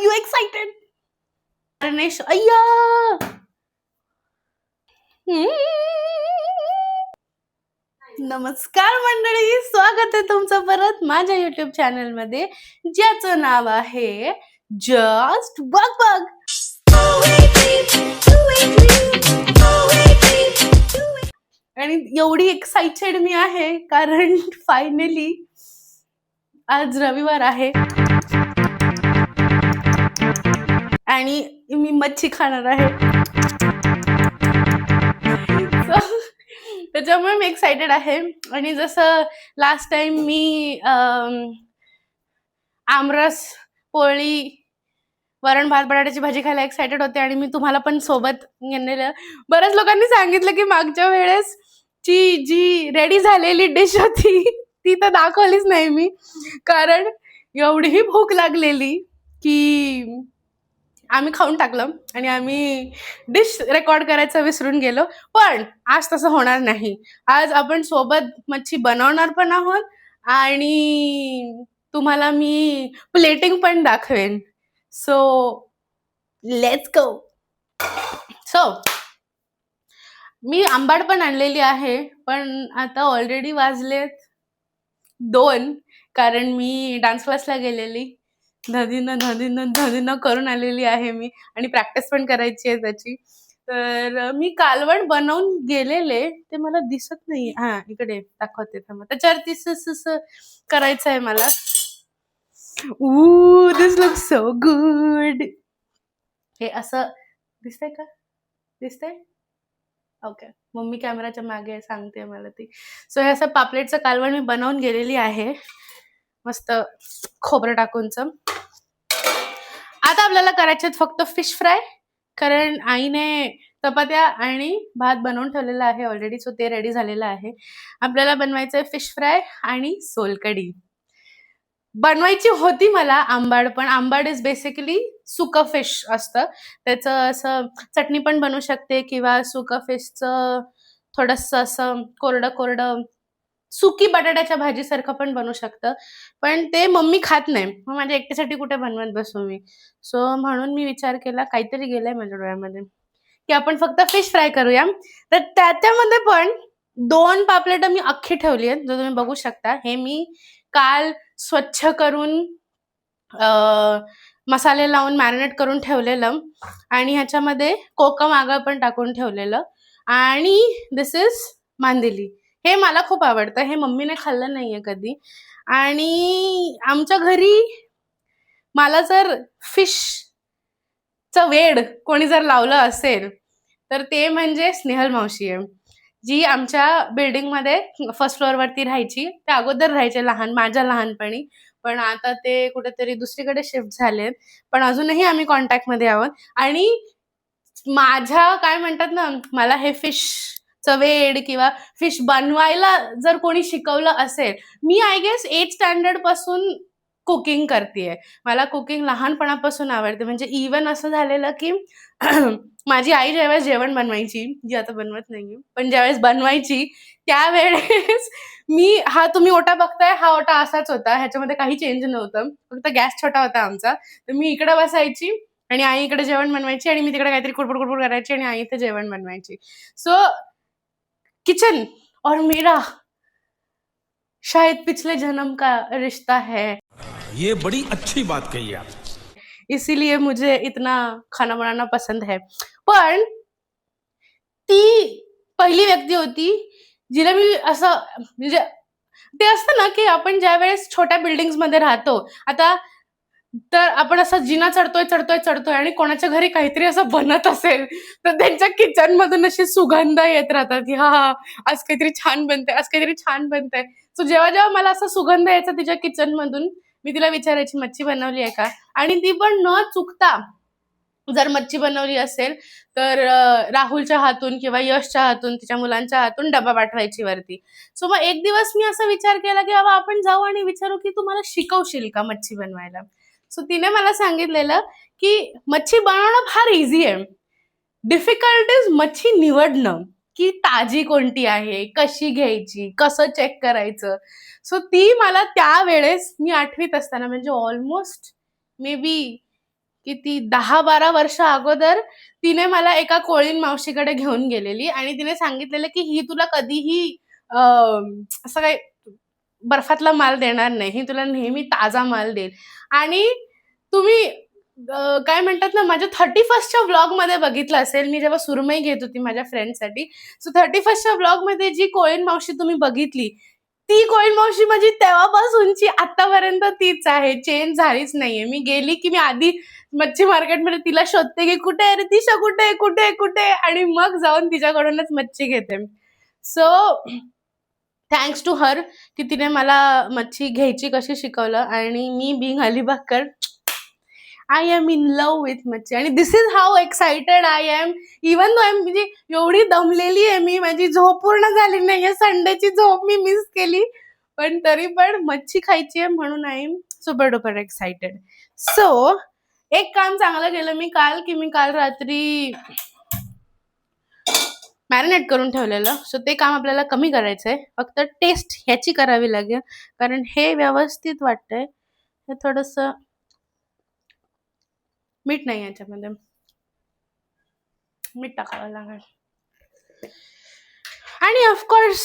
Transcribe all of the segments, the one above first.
You excited? Ganesh अय्या. नमस्कार मंडळी, स्वागत आहे तुमचं परत माझ्या युट्यूब चॅनल मध्ये, ज्याचं नाव आहे जस्ट बग बग. आणि एवढी एक्साइटेड मी आहे कारण फायनली आज रविवार आहे आणि मी मच्छी खाणार आहे. त्याच्यामुळे मी एक्साइटेड आहे. आणि जसं लास्ट टाइम मी आमरस, पोळी, वरण भात, बटाट्याची भाजी खायला एक्साइटेड होते आणि मी तुम्हाला पण सोबत नेलेलं. बऱ्याच लोकांनी सांगितलं की मागच्या वेळेस ची जी रेडी झालेली डिश होती ती तर दाखवलीच नाही मी, कारण एवढी भूक लागलेली की आम्ही खाऊन टाकलं आणि आम्ही डिश रेकॉर्ड करायचं विसरून गेलो. पण आज तसं होणार नाही. आज आपण सोबत मच्छी बनवणार पण आहोत आणि तुम्हाला मी प्लेटिंग पण दाखवेन. So let's go. सो मी आंबाड पण आणलेली आहे, पण आता ऑलरेडी वाजलेत 2, कारण मी डान्स क्लासला गेलेली. धदीनं करून आलेली आहे मी आणि प्रॅक्टिस पण करायची आहे त्याची. तर मी कालवण बनवून गेलेले, ते मला दिसत नाही. हा, इकडे दाखवते थांबा. त्याच्यावरती स करायचं आहे मला. दिस लुक्स सो गुड. हे असं दिसतंय का? दिसतंय? ओके. मम्मी कॅमेराच्या मागे सांगते मला ती. सो हे असं पापलेटचं कालवण मी बनवून गेलेली आहे, मस्त खोबरं टाकूनचं. आता आपल्याला करायचे फक्त फिश फ्राय, कारण आईने चपात्या आणि भात बनवून ठेवलेला आहे ऑलरेडी. सो ते रेडी झालेलं आहे. आपल्याला बनवायचंय फिश फ्राय आणि सोलकढी. बनवायची होती मला आंबाड, पण आंबाड इज बेसिकली सुकं फिश असतं. त्याचं असं चटणी पण बनवू शकते किंवा सुकं फिशचं थोडंसं असं कोरडं सुकी बटाट्याच्या भाजीसारखं पण बनवू शकतं. पण ते मम्मी खात नाही, मग माझ्या एकट्यासाठी कुठे बनवत बसू मी. सो म्हणून मी विचार केला, काहीतरी गेलंय माझ्या डोळ्यामध्ये, की आपण फक्त फिश फ्राय करूया. तर त्याच्यामध्ये पण 2 पापलेटं मी अख्खी ठेवली आहेत, जो तुम्ही बघू शकता. हे मी काल स्वच्छ करून मसाले लावून मॅरिनेट करून ठेवलेलं आणि ह्याच्यामध्ये कोकम आगळ पण टाकून ठेवलेलं. आणि दिस इज मांदेली. हे मला खूप आवडतं. हे मम्मीने खाल्लं नाहीये कधी. आणि आमच्या घरी मला जर फिशचं वेड कोणी जर लावलं असेल तर ते म्हणजे स्नेहल मावशी आहे, जी आमच्या बिल्डिंगमध्ये फर्स्ट फ्लोअरवरती राहायची. त्या अगोदर राहायचे माझ्या लहानपणी, पण आता ते कुठेतरी दुसरीकडे शिफ्ट झालेत. पण अजूनही आम्ही कॉन्टॅक्टमध्ये आहोत. आणि माझ्या काय म्हणतात ना, मला हे फिशचं वेड किंवा फिश बनवायला जर कोणी शिकवलं असेल, मी आय गेस 8th स्टँडर्ड पासून कुकिंग करतेय. मला कुकिंग लहानपणापासून आवडते. म्हणजे इव्हन असं झालेलं की माझी आई ज्यावेळेस जेवण बनवायची, जी आता बनवत नाहीये, पण ज्यावेळेस बनवायची त्यावेळेस हा तुम्ही ओटा बघताय, हा ओटा असाच होता. ह्याच्यामध्ये काही चेंज नव्हतं, फक्त गॅस छोटा होता आमचा. तर मी इकडे बसायची आणि आई इकडे जेवण बनवायची आणि मी तिकडे काहीतरी कुडकुड करायची आणि आई इथे जेवण बनवायची. सो किचन और मेरा शायद पिछले जन्म का रिश्ता है. ये बड़ी अच्छी बात कही आप. इसीलिए मुझे इतना खाना बनाना पसंद है. पण ती पहिली व्यक्ती होती जिला मी असं, म्हणजे ते असतं ना की आपण ज्या वेळेस छोट्या बिल्डिंग्स मध्ये राहतो, आता तर आपण असं जिना चढतोय आणि कोणाच्या घरी काहीतरी असं बनत असेल तर त्यांच्या किचन मधून अशी सुगंध येत राहतात की हा आज काहीतरी छान बनतंय, आज काहीतरी छान बनतंय. सो जेव्हा मला असा सुगंध यायचा तिच्या किचन मधून, मी तिला विचारायची मच्छी बनवली आहे का, आणि ती पण न चुकता जर मच्छी बनवली असेल तर राहुलच्या हातून किंवा यशच्या हातून, तिच्या मुलांच्या हातून डबा पाठवायची वरती. सो मग एक दिवस मी असा विचार केला की बाबा आपण जाऊ आणि विचारू की तू मला शिकवशील का मच्छी बनवायला. सो तिने मला सांगितलेलं की मच्छी बनवणं फार इझी आहे, डिफिकल्ट इज मच्छी निवडणं, की ताजी कोणती आहे, कशी घ्यायची, कसं चेक करायचं. सो ती मला त्यावेळेस, मी 8वीत असताना, म्हणजे ऑलमोस्ट मे बी किती 10-12 वर्ष अगोदर तिने मला एका कोळीण मावशीकडे घेऊन गेलेली आणि तिने सांगितलेलं की ही तुला कधीही असं काही बर्फातला माल देणार नाही, ही तुला नेहमी ताजा माल देईल. आणि तुम्ही काय म्हणतात ना, माझ्या 31st व्लॉगमध्ये बघितलं असेल, मी जेव्हा सुरमई घेत होती माझ्या फ्रेंडसाठी. सो 31st व्लॉगमध्ये जी कोळीण मावशी तुम्ही बघितली, ती कोळीण मावशी माझी तेव्हापासूनची आतापर्यंत तीच आहे, चेंज झालीच नाहीये. मी गेली की मी आधी मच्छी मार्केटमध्ये तिला शोधते की कुठे आहे रे दिशा, कुठे कुठे कुठे, आणि मग जाऊन तिच्याकडूनच मच्छी घेते. सो थँक्स टू हर की तिने मला मच्छी घ्यायची कशी शिकवलं. आणि मी बिंग अलिबागकर, I am in love with मच्छी. आणि this is how excited I am. Even though म्हणजे एवढी दमलेली आहे मी, माझी झोप पूर्ण झाली नाहीये, संडेची झोप मी मिस केली, पण तरी पण मच्छी खायची आहे म्हणून I am super duper excited. So एक काम चांगलं केलं मी काल, की मी काल रात्री मॅरिनेट करून ठेवलेलं. सो ते काम आपल्याला कमी करायचंय, फक्त टेस्ट ह्याची करावी लागेल, कारण हे व्यवस्थित वाटतंय. हे थोडंसं मीठ नाही याच्यामध्ये, मीठ टाकावं लागेल. आणि ऑफकोर्स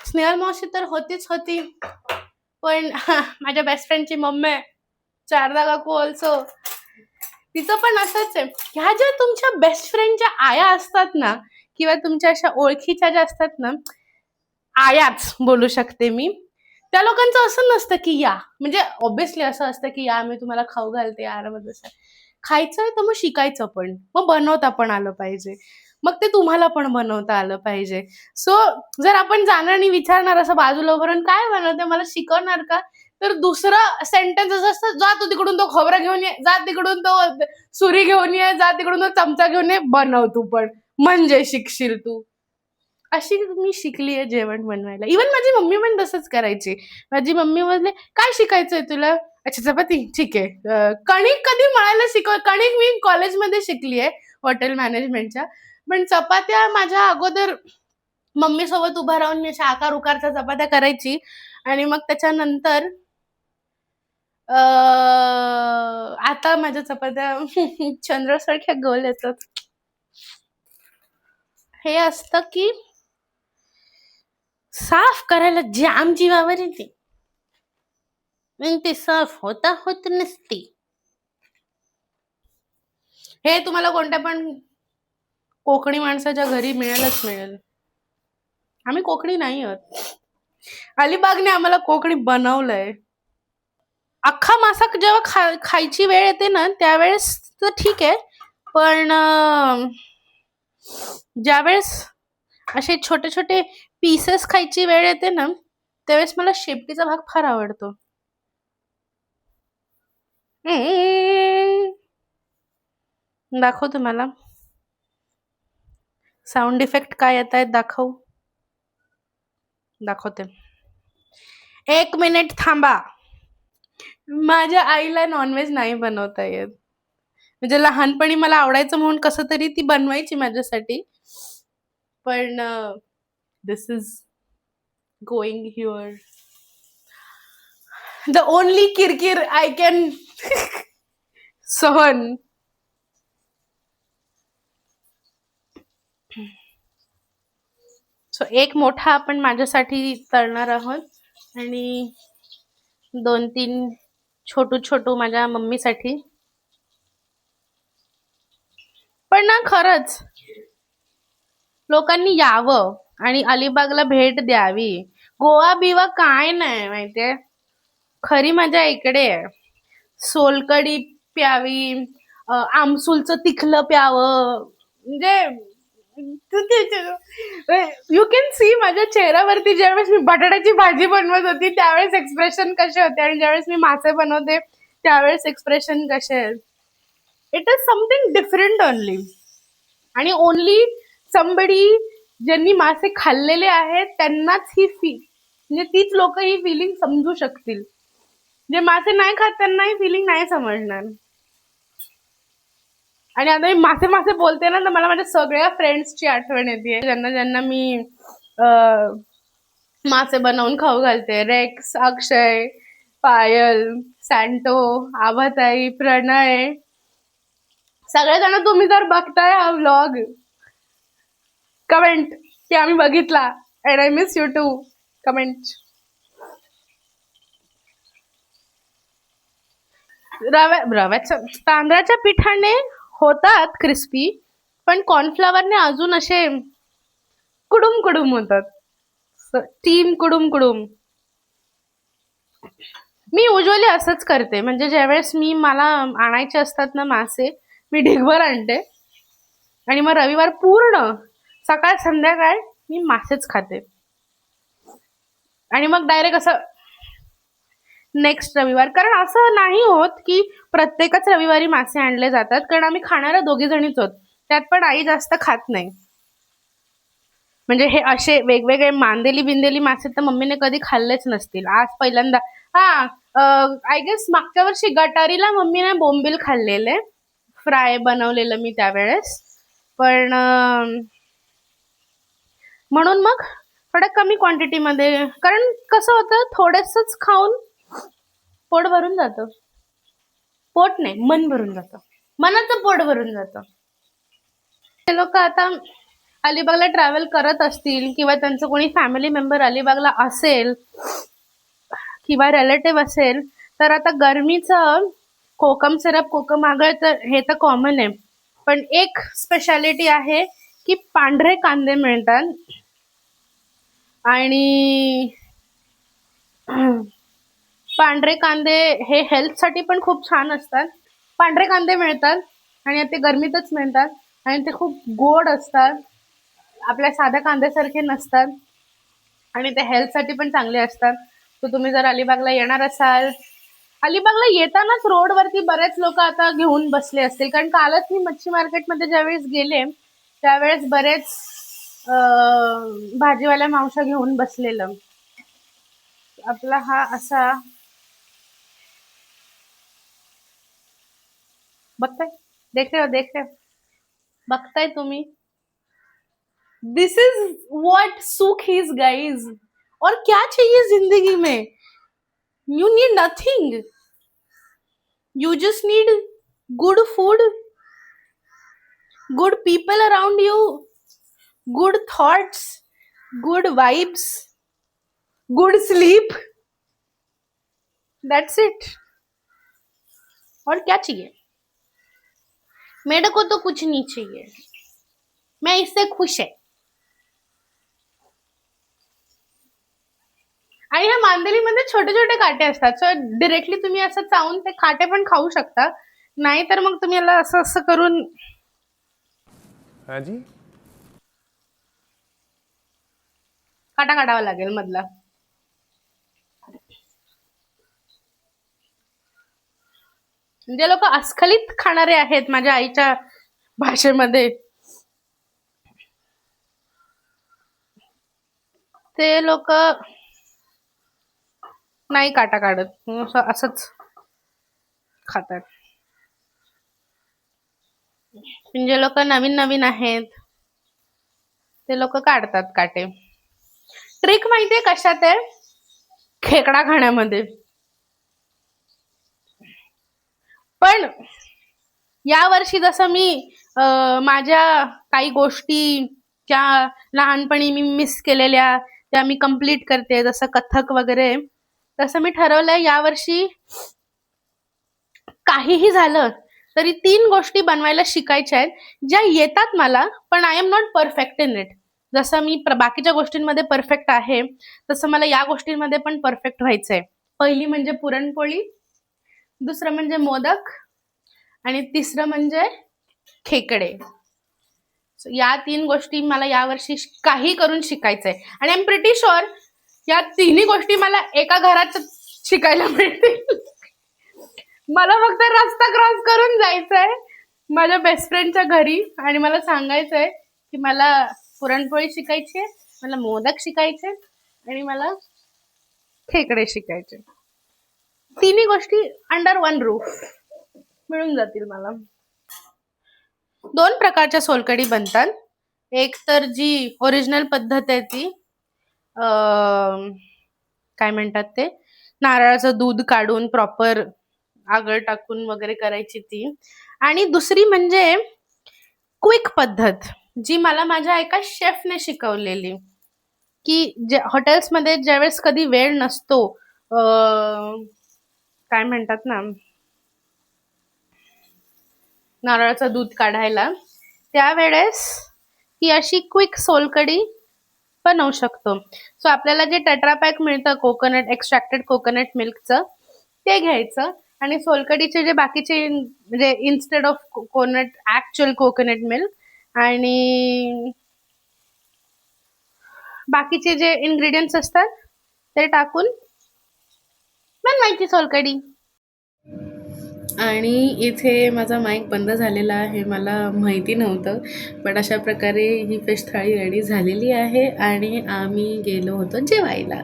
स्नेहल मावशी तर होतीच होती, पण माझ्या बेस्ट फ्रेंडची मम्मी शारदा काकू ऑल्सो, तिचं पण असंच आहे. ह्या ज्या तुमच्या बेस्ट फ्रेंडच्या आया असतात ना, किंवा तुमच्या अशा ओळखीच्या ज्या असतात ना, आयाच बोलू शकते मी, त्या लोकांचं असं नसतं की या, म्हणजे ऑब्विसली असं असतं की या मी तुम्हाला खाऊ घालते, आरामात बसा. खायचं तर मग शिकायचं पण, मग बनवता पण आलं पाहिजे, मग ते तुम्हाला पण बनवता आलं पाहिजे. सो जर आपण जाणार आणि विचारणार असं बाजूला उभारून काय बनवते, मला शिकवणार का, तर दुसरं सेंटेन्स असं असतं, जा तू तिकडून तो खोबरा घेऊन ये, जा तिकडून तो सुरी घेऊन ये, जा तिकडून तो चमचा घेऊन ये, बनव तू पण, म्हणजे शिकशील तू. अशी मी शिकली आहे जेवण बनवायला. इवन माझी मम्मी पण तसंच करायची. माझी मम्मी म्हणले, काय शिकायचंय तुला? अच्छा चपाती, ठीक आहे. कणिक कधी मळायला कणिक मी कॉलेजमध्ये शिकली आहे हॉटेल मॅनेजमेंटच्या, पण चपात्या माझ्या अगोदर मम्मी सोबत उभा राहून मी अशा आकार उकारच्या चपात्या करायची, आणि मग त्याच्यानंतर आता माझ्या चपात्या चंद्रासारख्या गोल येतात. हे असतं की साफ करायला जाम जीवावर येते, पण ते साफ होता होत नसते. हे तुम्हाला कोणत्या पण कोकणी माणसाच्या घरी मिळेलच मिळेल. आम्ही कोकणी नाही आहोत, अलिबागने आम्हाला कोकणी बनवलंय. अख्खा मासा जेव्हा खायची वेळ येते ना, त्यावेळेस तर ठीक आहे, पण ज्यावेळेस असे छोटे छोटे पीसेस खायची वेळ येते ना, त्यावेळेस मला शेपटीचा भाग फार आवडतो. दाखव तुम्हाला साऊंड इफेक्ट काय येत आहेत, दाखवते. 1 मिनिट थांबा. माझ्या आईला नॉनव्हेज नाही बनवता येत, म्हणजे लहानपणी मला आवडायचं म्हणून कसं तरी ती बनवायची माझ्यासाठी, पण this is going here the only किरकिर आय कॅन सहन. सो एक मोठा आपण माझ्यासाठी तळणार आहोत, आणि 2-3 छोटू माझ्या मम्मीसाठी. पण ना खरंच लोकांनी यावं आणि अलिबागला भेट द्यावी. गोवा बिवा काय नाही माहितीये, खरी मजा इकडे आहे. सोलकढी प्यावी, आमसूलचं तिखलं प्यावं, म्हणजे यू कॅन सी माझ्या चेहऱ्यावरती ज्यावेळेस मी बटाट्याची भाजी बनवत होती त्यावेळेस एक्सप्रेशन कसे होते, आणि ज्यावेळेस मी मासे बनवते त्यावेळेस एक्सप्रेशन कसे आहेत. It is something different only, आणि ओनली समबडी ज्यांनी मासे खाल्लेले आहेत त्यांनाच ही म्हणजे तीच लोक ही फिलिंग समजू शकतील. जे मासे नाही खात त्यांना ही फिलिंग नाही समजणार. आणि आता मी मासे बोलते ना, तर मला माझ्या सगळ्या फ्रेंड्सची आठवण येते, ज्यांना मी मासे बनवून खाऊ घालते. रेक्स, अक्षय, पायल, सॅन्टो, आभाताई, प्रणय, सगळेजण तुम्ही जर बघताय हा व्लॉग, कमेंट की आम्ही बघितला and I miss you too. Comment. रव्याचं तांदळाच्या पिठाने होतात क्रिस्पी, पण कॉर्नफ्लॉवरने अजून असे कुडुम कुडुम होतात. टीम कुडुम कुडुम. मी युजली असंच करते, म्हणजे ज्यावेळेस मला आणायचे असतात ना मासे, मी ढिगभर आणते आणि मग रविवार पूर्ण सकाळ संध्याकाळ मी मासेच खाते आणि मग डायरेक्ट असं नेक्स्ट रविवार. कारण असं नाही होत की प्रत्येकच रविवारी मासे आणले जातात, कारण आम्ही खाणाऱ्या दोघी जणीच आहोत, त्यात पण आई जास्त खात नाही. म्हणजे हे असे वेगवेगळे मांदेली बिंदेली मासे तर मम्मीने कधी खाल्लेच नसतील. आज पहिल्यांदा. आय गेस मागच्या वर्षी गटारीला मम्मीने बोंबील खाल्लेले, फ्राय बनवलेलं मी त्यावेळेस. पण म्हणून मग थोड्या कमी क्वांटिटीमध्ये, कारण कसं होतं थोडंसंच खाऊन पोट भरून जातं. पोट नाही, मन भरून जातं. मनाचं पोट भरून जातं. ते लोक आता अलिबागला ट्रॅव्हल करत असतील किंवा त्यांचं कोणी फॅमिली मेंबर अलिबागला असेल किंवा रिलेटिव्ह असेल, तर आता गरमीचं कोकम सिरप, कोकम आगळ तर हे तर कॉमन आहे. पण एक स्पेशालिटी आहे की पांढरे कांदे मिळतात आणि पांढरे कांदे हे हेल्थसाठी पण खूप छान असतात. पांढरे कांदे मिळतात आणि ते गरमीतच मिळतात आणि ते खूप गोड असतात, आपल्या साध्या कांद्यासारखे नसतात आणि ते हेल्थसाठी पण चांगले असतात. तर तुम्ही जर अलिबागला येणार असाल, अलिबागला येतानाच रोडवरती बरेच लोक आता घेऊन बसले असतील, कारण कालच मी मच्छी मार्केटमध्ये ज्यावेळेस गेले त्यावेळेस बरेच भाजीवाल्या मावशा घेऊन बसलेलं. आपला हा असा बघताय, देख रहे हो, बघताय तुम्ही. दिस इज व्हाट सुख इज गाइज. और क्या चाहिए जिंदगी में? You need nothing. You just need good food, good people around you, good thoughts, good vibes, good sleep. That's it. और क्या चाहिए? मेरे को तो कुछ नहीं चाहिए, मैं इससे खुश है. आणि ह्या मांदेलीमध्ये छोटे छोटे काटे असतात, सो डिरेक्टली तुम्ही असं चावून ते काटे पण खाऊ शकता, नाही तर मग तुम्ही याला असं असं करून जी काटा काढावा लागेल मधला. जे लोक अस्खलित खाणारे आहेत माझ्या आईच्या भाषेमध्ये, ते लोक नाही काटा काढत, असंच खातात. जे लोक नवीन नवीन आहेत ते लोक काढतात काटे. ट्रिक माहितीये कशात आहे? खेकडा खाण्यामध्ये. पण या वर्षी जसं मी माझ्या काही गोष्टी ज्या लहानपणी मी मिस केलेल्या त्या मी कंप्लीट करते, जसं कथक वगैरे, तसं मी ठरवलंय यावर्षी काहीही झालं तरी 3 गोष्टी बनवायला शिकायच्या आहेत, ज्या येतात मला, पण I am not perfect in it. जसं मी बाकीच्या गोष्टींमध्ये परफेक्ट आहे तसं मला या गोष्टींमध्ये पण परफेक्ट व्हायचंय. पहिली म्हणजे पुरणपोळी, दुसरं म्हणजे मोदक आणि तिसरं म्हणजे खेकडे. या 3 गोष्टी मला यावर्षी काही करून शिकायचंय आणि आय एम प्रिटी शुअर या तिन्ही गोष्टी मला एका घरात शिकायला मिळतील. मला फक्त रस्ता क्रॉस करून जायचंय माझ्या बेस्ट फ्रेंडच्या घरी आणि मला सांगायचंय की मला पुरणपोळी शिकायची, मला मोदक शिकायचे आणि मला खेकडे शिकायचे. तिन्ही गोष्टी अंडर वन रूफ मिळून जातील मला. 2 प्रकारच्या सोलकढी बनतात. एक तर जी ओरिजिनल पद्धत आहे ती काय म्हणतात ते नारळाचं दूध काढून प्रॉपर आगळ टाकून वगैरे करायची ती. आणि दुसरी म्हणजे क्विक पद्धत, जी मला माझ्या एका शेफने शिकवलेली, की जे हॉटेल्समध्ये ज्यावेळेस कधी वेळ नसतो, काय म्हणतात ना, नारळाचं दूध काढायला, त्यावेळेस ही अशी क्विक सोलकढी बनवू शकतो. सो आपल्याला जे टेट्रा पॅक मिळतं कोकोनट एक्स्ट्रॅक्टेड कोकोनट मिल्कचं, ते घ्यायचं आणि सोलकढीचे जे बाकीचे म्हणजे instead of coconut actual coconut milk आणि बाकीचे जे इन्ग्रेडियंट्स असतात ते टाकून बनवायची सोलकढी. आणि इथे माझा माईक बंद झालेला आहे, मला माहिती नव्हतं. बट अशा प्रकारे ही फिश थाळी रेडी झालेली आहे आणि आम्ही गेलो होतो जेवायला.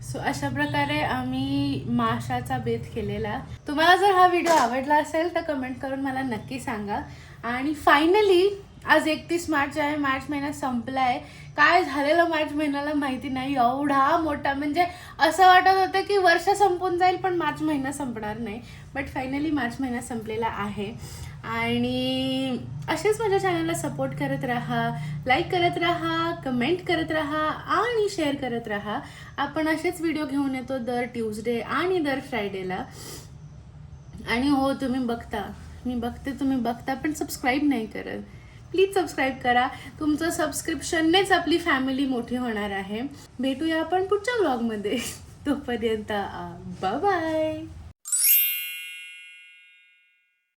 सो अशा प्रकारे आम्ही माशाचा बेत केलेला. तुम्हाला जर हा व्हिडिओ आवडला असेल तर कमेंट करून मला नक्की सांगा. आणि फायनली आज 31 मार्च आहे, मार्च महिना संपला आहे. काय झालेलं मार्च महिन्याला माहिती नाही, एवढा मोठा, म्हणजे असं वाटत होतं की वर्ष संपून जाईल पण मार्च महिना संपणार नाही. बट फायनली मार्च महिना संपलेला आहे. आणि असेच माझ्या चॅनलला सपोर्ट करत राहा, लाईक करत राहा, कमेंट करत राहा आणि शेअर करत राहा. आपण असेच व्हिडिओ घेऊन येतो दर ट्यूजडे आणि दर फ्रायडेला. आणि हो, तुम्ही बघता, मी बघते, तुम्ही बघता पण सबस्क्राईब नाही करत. प्लीज सबस्क्राईब करा. तुमचं सबस्क्रिप्शननेच आपली फॅमिली मोठी होणार आहे. भेटूया आपण पुढच्या व्लॉगमध्ये. तोपर्यंत बाय बाय.